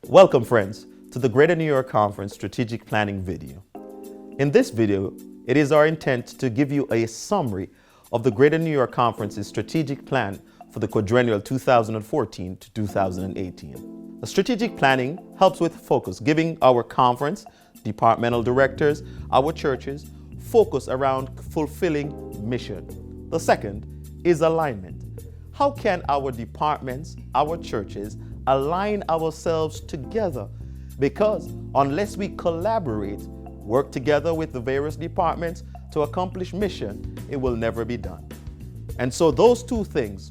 Welcome friends to the Greater New York Conference Strategic Planning video. In this video, it is our intent to give you a summary of the Greater New York Conference's strategic plan for the quadrennial 2014 to 2018. The strategic planning helps with focus, giving our conference, departmental directors, our churches, focus around fulfilling mission. The second is alignment. How can our departments, our churches, align ourselves together? Because unless we collaborate, work together with the various departments to accomplish mission, it will never be done. And so those two things,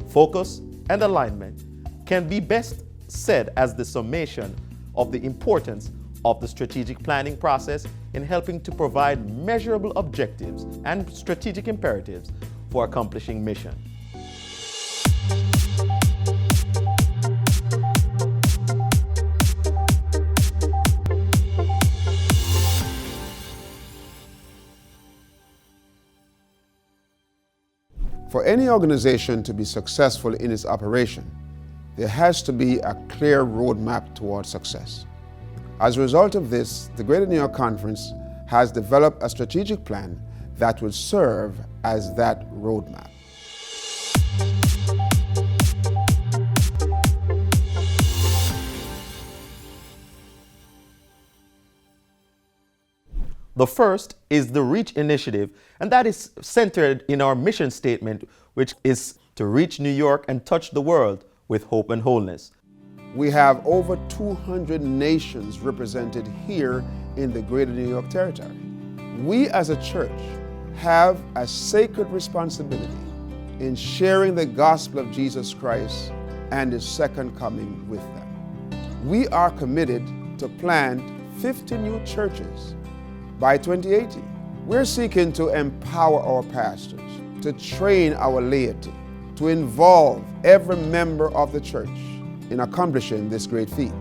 focus and alignment, can be best said as the summation of the importance of the strategic planning process in helping to provide measurable objectives and strategic imperatives for accomplishing mission. For any organization to be successful in its operation, there has to be a clear roadmap towards success. As a result of this, the Greater New York Conference has developed a strategic plan that will serve as that roadmap. The first is the REACH initiative, and that is centered in our mission statement, which is to reach New York and touch the world with hope and wholeness. We have over 200 nations represented here in the Greater New York territory. We as a church have a sacred responsibility in sharing the gospel of Jesus Christ and His second coming with them. We are committed to plant 50 new churches by 2018. We're seeking to empower our pastors, to train our laity, to involve every member of the church in accomplishing this great feat.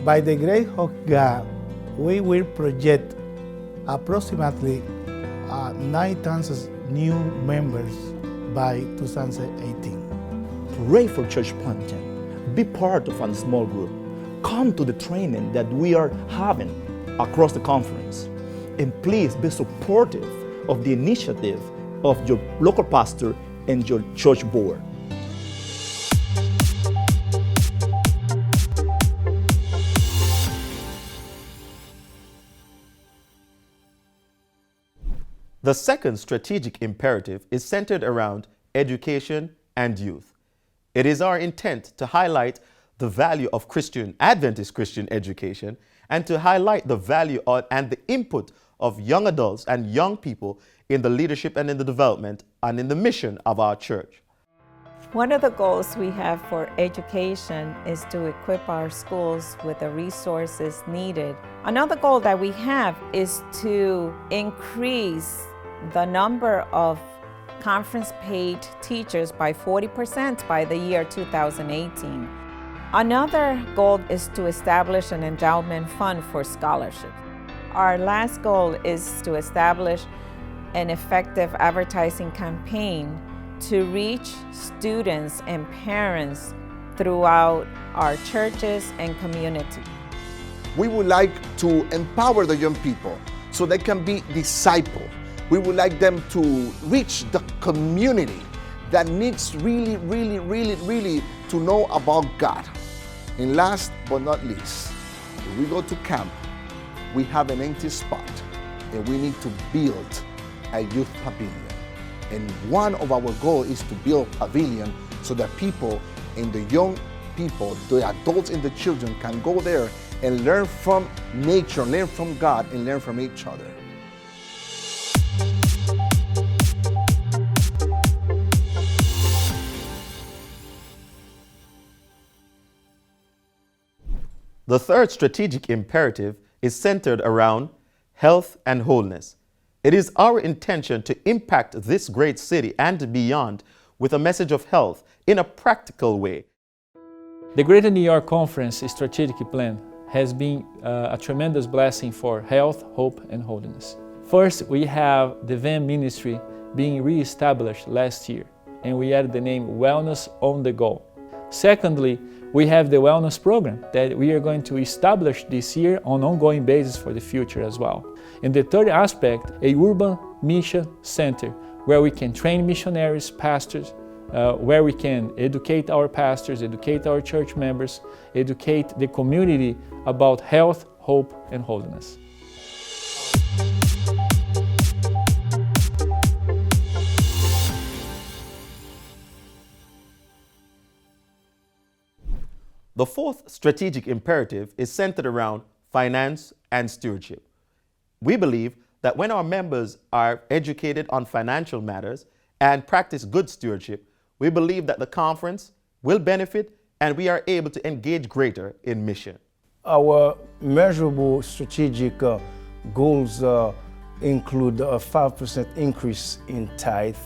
By the grace of God, we will project approximately 9,000 new members by 2018. Pray for church planting. Be part of a small group. Come to the training that we are having across the conference. And please be supportive of the initiative of your local pastor and your church board. The second strategic imperative is centered around education and youth. It is our intent to highlight the value of Adventist Christian education and to highlight the value and the input of young adults and young people in the leadership and in the development and in the mission of our church. One of the goals we have for education is to equip our schools with the resources needed. Another goal that we have is to increase the number of conference-paid teachers by 40% by the year 2018. Another goal is to establish an endowment fund for scholarships. Our last goal is to establish an effective advertising campaign to reach students and parents throughout our churches and community. We would like to empower the young people so they can be discipled. We would like them to reach the community that needs really to know about God. And last but not least, if we go to camp, we have an empty spot and we need to build a youth pavilion. And one of our goals is to build a pavilion so that people and the young people, the adults and the children can go there and learn from nature, learn from God, and learn from each other. The third strategic imperative is centered around health and wholeness. It is our intention to impact this great city and beyond with a message of health in a practical way. The Greater New York Conference Strategic Plan has been a tremendous blessing for health, hope, and holiness. First, we have the VAM ministry being re-established last year, and we added the name Wellness on the Go. Secondly, we have the wellness program that we are going to establish this year on an ongoing basis for the future as well. And the third aspect, a urban mission center where we can train missionaries, pastors, where we can educate our pastors, educate our church members, educate the community about health, hope, and holiness. The fourth strategic imperative is centered around finance and stewardship. We believe that when our members are educated on financial matters and practice good stewardship, we believe that the conference will benefit and we are able to engage greater in mission. Our measurable strategic goals include a 5% increase in tithe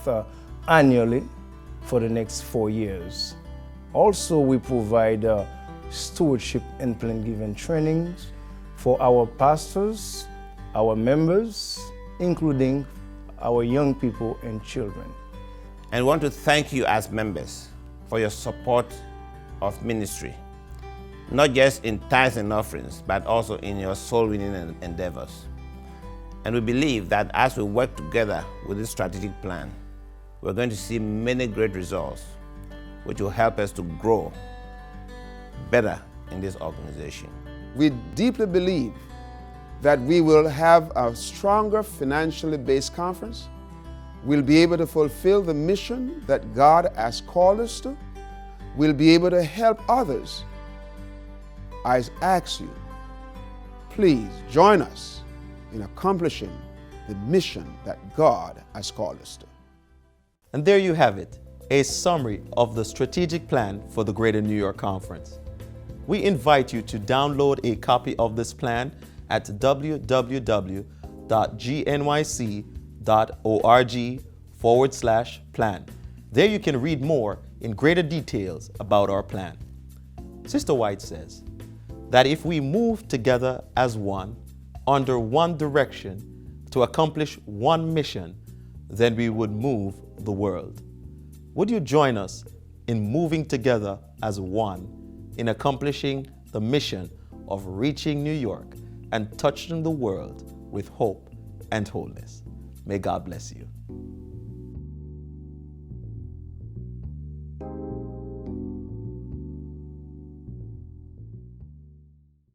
annually for the next 4 years. Also, we provide stewardship and plan giving trainings for our pastors, our members, including our young people and children. And we want to thank you as members for your support of ministry, not just in tithes and offerings, but also in your soul-winning endeavors. And we believe that as we work together with this strategic plan, we're going to see many great results, which will help us to grow better in this organization. We deeply believe that we will have a stronger financially based conference. We'll be able to fulfill the mission that God has called us to. We'll be able to help others. I ask you, please join us in accomplishing the mission that God has called us to. And there you have it, a summary of the strategic plan for the Greater New York Conference. We invite you to download a copy of this plan at www.gnyc.org/plan. There you can read more in greater details about our plan. Sister White says that if we move together as one, under one direction, to accomplish one mission, then we would move the world. Would you join us in moving together as one in accomplishing the mission of reaching New York and touching the world with hope and wholeness? May God bless you.